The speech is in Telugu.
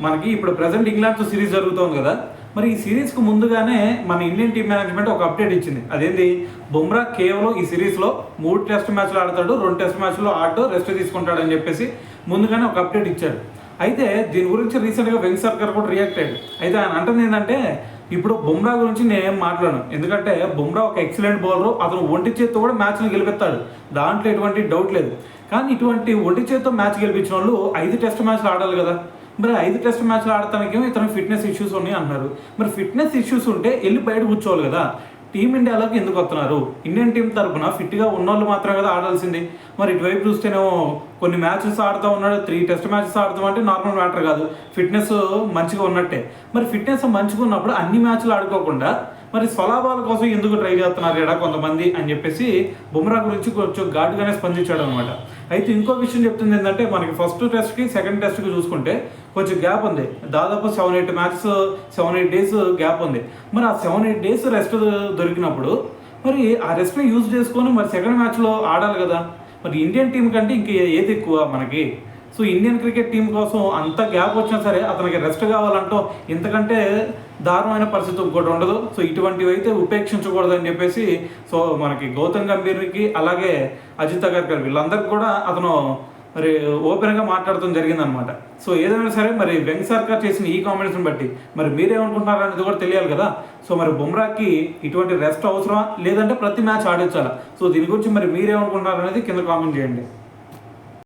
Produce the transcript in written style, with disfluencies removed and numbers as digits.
మనకి ఇప్పుడు ప్రెసెంట్ ఇంగ్లాండ్తో సిరీస్ జరుగుతోంది కదా. మరి ఈ సిరీస్కు ముందుగానే మన ఇండియన్ టీం మేనేజ్మెంట్ ఒక అప్డేట్ ఇచ్చింది. అదేంటి, బుమ్రా కేవలం ఈ సిరీస్లో 3 టెస్ట్ మ్యాచ్లు ఆడతాడు, 2 టెస్ట్ మ్యాచ్లో ఆడటం రెస్ట్ తీసుకుంటాడని చెప్పేసి ముందుగానే ఒక అప్డేట్ ఇచ్చాడు. అయితే దీని గురించి రీసెంట్గా వెంకట్ సర్కార్ కూడా రియాక్ట్ అయ్యాడు. అయితే ఆయన అంటుంది ఏంటంటే, ఇప్పుడు బుమ్రా గురించి నేనేం మాట్లాడను, ఎందుకంటే బుమ్రా ఒక ఎక్సలెంట్ బౌలరు, అతను ఒంటి చేత్తో కూడా మ్యాచ్ని గెలిపిస్తాడు, దాంట్లో ఎటువంటి డౌట్ లేదు. కానీ ఇటువంటి ఒంటి చేత్తో మ్యాచ్ గెలిపించిన వాళ్ళు 5 టెస్ట్ మ్యాచ్లు ఆడాలి కదా. మరి 5 టెస్ట్ మ్యాచ్లు ఆడటానికేమో ఇతను ఫిట్నెస్ ఇష్యూస్ ఉన్నాయి అంటున్నారు. మరి ఫిట్నెస్ ఇష్యూస్ ఉంటే వెళ్ళి బయట కూర్చోవాలి కదా. టీమిండియాలోకి ఎందుకు వస్తున్నారు? ఇండియన్ టీం తరఫున ఫిట్గా ఉన్నోళ్ళు మాత్రమే కదా ఆడాల్సింది. మరి ఇటువైపు చూస్తేనేమో కొన్ని మ్యాచెస్ ఆడుతూ ఉన్నాడు, 3 టెస్ట్ మ్యాచెస్ ఆడుతాం అంటే నార్మల్ మ్యాటర్ కాదు, ఫిట్నెస్ మంచిగా ఉన్నట్టే. మరి ఫిట్నెస్ మంచిగా ఉన్నప్పుడు అన్ని మ్యాచ్లు ఆడుకోకుండా మరి స్వలాభాల కోసం ఎందుకు ట్రై చేస్తున్నారు ఎడా కొంతమంది అని చెప్పేసి బుమ్రా గురించి కొంచెం ఘాటుగానే స్పందించాడు అనమాట. అయితే ఇంకో విషయం చెప్తుంది ఏంటంటే, మనకి ఫస్ట్ టెస్ట్కి సెకండ్ టెస్ట్కి చూసుకుంటే కొంచెం గ్యాప్ ఉంది, దాదాపు 7-8 మ్యాచెస్ 7-8 డేస్ గ్యాప్ ఉంది. మరి ఆ 7-8 డేస్ రెస్ట్ దొరికినప్పుడు మరి ఆ రెస్ట్ని యూజ్ చేసుకొని మరి సెకండ్ మ్యాచ్లో ఆడాలి కదా. మరి ఇండియన్ టీం కంటే ఇంక ఏది ఎక్కువ మనకి? సో ఇండియన్ క్రికెట్ టీం కోసం అంత గ్యాప్ వచ్చినా సరే అతనికి రెస్ట్ కావాలంటూ ఇంతకంటే దారుణమైన పరిస్థితి ఇంకోటి ఉండదు. సో ఇటువంటివి అయితే ఉపేక్షించకూడదని చెప్పేసి సో మనకి గౌతమ్ గంభీర్కి అలాగే అజిత్ అగర్కర్ వీళ్ళందరికీ కూడా అతను మరి ఓపెన్గా మాట్లాడటం జరిగిందనమాట. సో ఏదైనా సరే మరి వెంకట్ సర్కార్ చేసిన ఈ కామెంట్స్ని బట్టి మరి మీరేమనుకుంటున్నారు అనేది కూడా తెలియాలి కదా. సో మరి బుమ్రాకి ఇటువంటి రెస్ట్ అవసరమా, లేదంటే ప్రతి మ్యాచ్ ఆడించాలా? సో దీని గురించి మరి మీరేమనుకుంటున్నారు అనేది కింద కామెంట్ చేయండి.